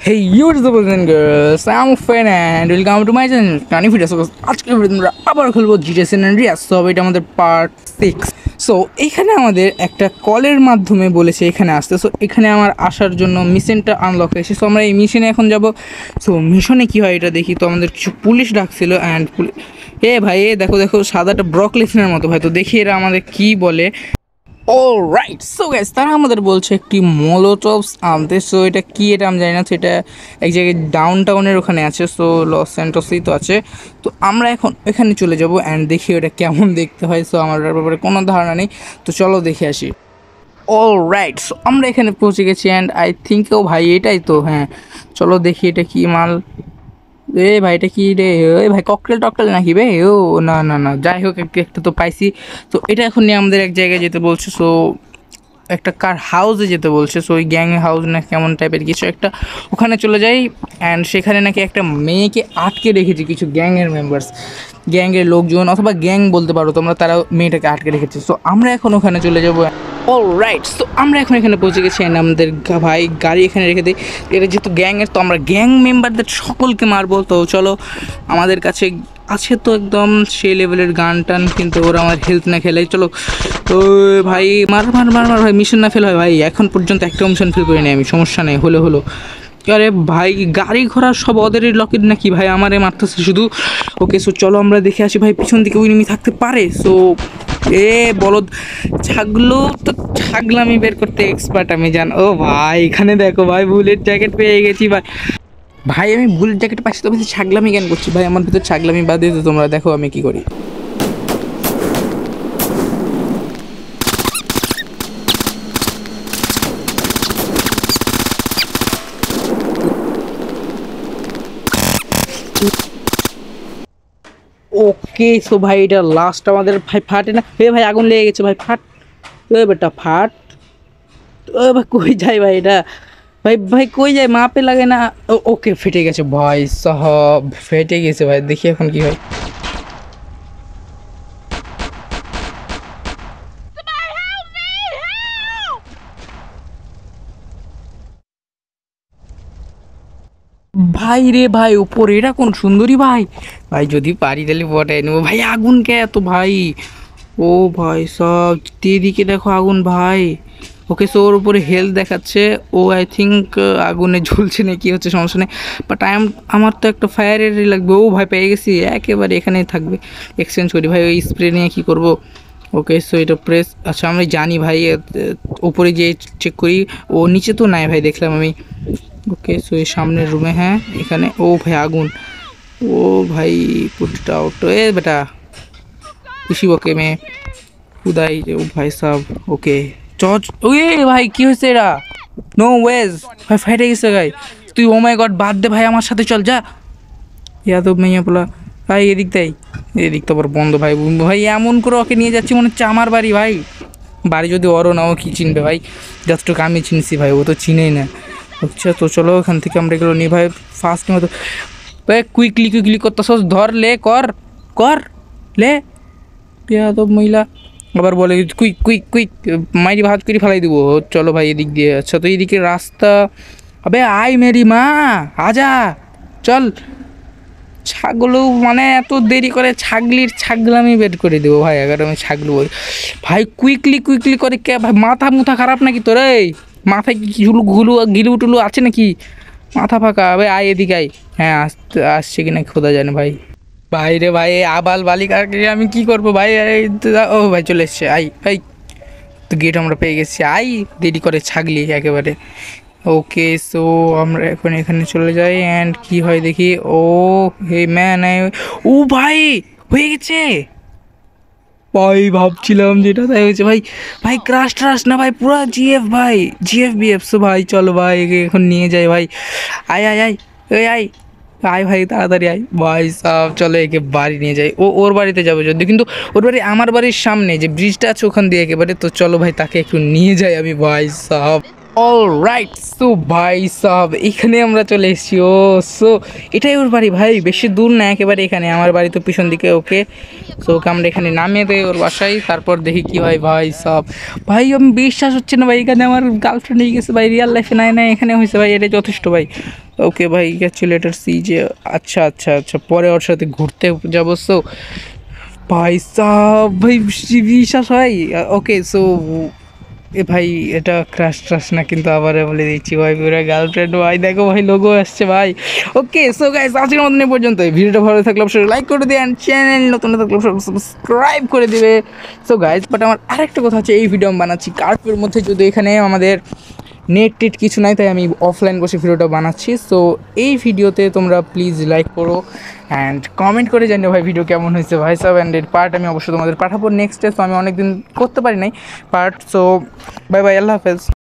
Hey, what's up, boys and girls? I'm Fan and welcome to my channel. Tani Videos. আজকে আমরা আবার খেলবো GTA San Andreas। So এটা আমাদের part 6। So এখানে আমাদের একটা কলের মাধ্যমে বলেছে এখানে আসতে। সো এখানে আমার আসার জন্য মিশনটা আনলক হয়েছে। সো আমরা এই মিশনে এখন যাব। সো মিশনে কি হয় এটা দেখি। তো আমাদের কিছু পুলিশ ডাকছিল অ্যান্ড এ ভাই এ দেখো দেখো সাদাটা ব্রক লেসনার মতো ভাই। তো দেখি এরা আমাদের কি বলে। অলরাইট সো গাইস তারা আমাদের বলছে একটি মোলোটভস আনতে। সো এটা কি এটা আমি জানি না। তো এটা এক জায়গায় ডাউন টাউনের ওখানে আছে। সো লস স্যান্টোসেই তো আছে। তো আমরা এখন এখানে চলে যাব অ্যান্ড দেখি ওটা কেমন দেখতে হয়। সো আমার ব্যাপারে কোনো ধারণা নেই। তো চলো দেখে আসি। অলরাইট সো আমরা এখানে পৌঁছে গেছি অ্যান্ড আই থিঙ্ক ও ভাই এটাই তো, হ্যাঁ চলো দেখি এটা কি মাল। এ ভাই এটা কি রে? ওই ভাই ককটেল টকটেল নাকি বে? ও না না না, যাই হোক একটা তো পাইছি। তো এটা এখন নিয়ে আমাদের এক জায়গায় যেতে বলছে। সো একটা কার হাউসে যেতে বলছে। সো ওই গ্যাং হাউস না কেমন টাইপের কিছু একটা, ওখানে চলে যাই। অ্যান্ড সেখানে নাকি একটা মেয়েকে আটকে রেখেছে কিছু গ্যাংয়ের মেম্বার্স, গ্যাংয়ের লোকজন অথবা গ্যাং বলতে পারো তোমরা, তারা মেয়েটাকে আটকে রেখেছে। সো আমরা এখন ওখানে চলে যাবো। অলরাইট সো আমরা এখন এখানে পৌঁছে গেছি অ্যান্ড আমাদের ভাই গাড়ি এখানে রেখে দিই। এটা যেহেতু গ্যাংয়ের, তো আমরা গ্যাং মেম্বারদের সকলকে মারবো। তো চলো, আমাদের কাছে আছে তো একদম সেই লেভেলের গান টান, কিন্তু ওরা আমার হেলথ না খেলে। চলো তো ভাই মার মার মার মার ভাই, মিশন না ফেল হয় ভাই। এখন পর্যন্ত একটা মিশন ফেল করিনি আমি, সমস্যা নেই, হলো হলো। আরে ভাই গাড়ি ঘোড়া সব ওদেরই লকেট নাকি ভাই, আমারে মারতেছে শুধু। ওকে সো চলো আমরা দেখে আসি ভাই, পিছন দিকে উইনিমি থাকতে পারে। সো এ বলদ ছাগলো তো, ছাগলামি বের করতে এক্সপার্ট আমি জান। ও ভাই এখানে দেখো ভাই, বুলেট জ্যাকেট পেয়ে গেছি ভাই। ভাই আমি বুলেট জ্যাকেট পাচ্ছি তো বেশি ছাগলামি জ্ঞান করছি ভাই, আমার ভিতর ছাগলামি বাদ দিয়ে তোমরা দেখো আমি কি করি। ওকে সো ভাই এটা লাস্ট আমাদের ভাই, ফাটে না এ ভাই, আগুন লেগে গেছে ভাই, ফাট। এ বেটা ফাট। ও ভাই কই যায় ভাই এটা, ভাই ভাই কই যায়, মাপে লাগে না। ওকে ফেটে গেছে ভাই, সব ফেটে গেছে ভাই। দেখি এখন কি হয়। ভাই রে ভাই উপরে এটা কোন সুন্দরী ভাই। ভাই যদি পারি তাহলে বটাই নেবো ভাই। আগুন কে এত ভাই? ও ভাই সব দিকে দেখো আগুন ভাই। ওকে সো ওর উপরে হেলথ দেখাচ্ছে। ও আই থিঙ্ক আগুনে ঝুলছে না, কি হচ্ছে সমস্যা নেই। বাট আমার তো একটা ফায়ারের লাগবে। ও ভাই পেয়ে গেছি, একেবারে এখানেই থাকবে। এক্সচেঞ্জ করি ভাই, ওই স্প্রে নিয়ে কী করবো। ওকে সো এটা প্রেস, আচ্ছা আমরা জানি ভাই উপরে গিয়ে চেক করি। ও নিচে তো নাই ভাই, দেখলাম আমি। ওকে সো এই সামনের রুমে, হ্যাঁ এখানে। ও ভাই আগুন, ও ভাই পুটটা আউট। এ বেটা খুশি বকে মে খুদাই। ও ভাই সাব ওকে চচ। ওয়ে ভাই কি হয়েছে এরা? নো ওয়েজ ভাই, ফাইটে গেছে গাই। তুই ও মাই গড বাদ দে ভাই, আমার সাথে চল যা। ইয়াদব মেয়ে পোলা ভাই, এদিক তাই এদিক তো আবার বন্ধ ভাই। ভাই এমন করে ওকে নিয়ে যাচ্ছি মনে হচ্ছে আমার বাড়ি ভাই। বাড়ি যদি ওরও নাও কি চিনবে ভাই, যতটুকু আমি চিনছি ভাই ও তো চিনেই না। আচ্ছা তো চলো ওখান থেকে আমরা এগুলো নিই ভাই ফার্স্ট মতো। ভাই কুইকলি কুইকলি করতেছস, ধর লে কর কর লে। পেয়াদব মহিলা আবার বলে কুইক কুইক কুইক, মাইরি ভাত করে ফেলাই দিব। চলো ভাই এদিক দিয়ে। আচ্ছা তো এইদিকে রাস্তা, আবে আয় মেরি মা আজা চল। ছাগলও মানে এত দেরি করে, ছাগলামি বের করে দেবো ভাই। আগে আমি ছাগল বলি ভাই, কুইকলি কুইকলি করে কে ভাই? মাথা মুথা খারাপ নাকি তোর? এই মাথায় কি ঝুলু ঘুলু গিলু টুলু আছে নাকি? মাথা ফাঁকা ভাই, আয় এদিকে আয়। হ্যাঁ আসছে কিনা খোদা জানে ভাই। ভাই রে ভাই আবাল বালিকাকে আমি কি করবো ভাই। ও ভাই চলে এসছে, আই আই। তো গেট আমরা পেয়ে গেছি, আই দেরি করে ছাগলি একেবারে। ওকে সো আমরা এখন এখানে চলে যাই অ্যান্ড কি হয় দেখি। ও হে ম্যান, ও ভাই হয়ে গেছে ভাই। ভাবছিলাম যেটা তাই হয়েছে ভাই। ভাই ক্রাশ ট্রাশ না ভাই, পুরা জিএফ ভাই, জিএফ বিএফ। সো ভাই চলো ভাই একে এখন নিয়ে যাই ভাই। আয় আয় আয় ওই আয় আয় ভাই তাড়াতাড়ি আয় ভাই সব। চলো একে বাড়ি নিয়ে যাই। ওর বাড়িতে যাবো যদি, কিন্তু ওর বাড়ি আমার বাড়ির সামনে যে ব্রিজটা আছে ওখান দিয়ে একেবারে। তো চলো ভাই তাকে একটু নিয়ে যাই আমি ভাই সব। অলরাইট সো ভাই সব এখানে আমরা চলে এসেছি। ও সো এটাই ওর বাড়ি ভাই, বেশি দূর না একেবারে এখানে। আমার বাড়ি তো পিছন দিকে। ওকে সো ওকে আমরা এখানে নামিয়ে দেয় ওর বাসায়, তারপর দেখি কি হয় ভাই সব। ভাই আমি বিশ্বাস হচ্ছে না ভাই, এখানে আমার গার্লফ্রেন্ড হয়ে গেছে ভাই, রিয়েল লাইফে নাই না এখানে হয়েছে ভাই, এটা যথেষ্ট ভাই। ওকে ভাই গেছি লেটার সি যে আচ্ছা আচ্ছা আচ্ছা পরে ওর সাথে ঘুরতে যাবো। সো ভাই সাহ ভাই বিশ্বাস হয়। ওকে সো এ ভাই এটা ক্রাশ ট্রাশ না, কিন্তু আবার বলে দিচ্ছি ভাই পুরো গার্লফ্রেন্ড ভাই। দেখো ভাই লোগো আসছে ভাই। ওকে সো গাইস আজকের মতন এই পর্যন্ত। ভিডিওটা ভালো থাকলে অবশ্যই লাইক করে দিবেন, চ্যানেল নতুন থাকলে অবশ্যই সাবস্ক্রাইব করে দিবে। সো গাইস বাট আমার আরেকটা কথা হচ্ছে, এই ভিডিও আমি বানাচ্ছি কার্পের মধ্যে, যদি এখানে আমাদের নেট টেট কিছু নাই, তাই আমি অফলাইন বসে ভিডিওটা বানাচ্ছি। সো এই ভিডিওতে তোমরা প্লিজ লাইক করো অ্যান্ড কমেন্ট করে জানিও ভাই ভিডিও কেমন হয়েছে ভাই সাব। অ্যান্ড এর পার্ট আমি অবশ্যই তোমাদের পাঠাবো নেক্সট ডে। সো আমি অনেকদিন করতে পারি নাই পার্ট। সো বাই বাই, আল্লাহ হাফেজ।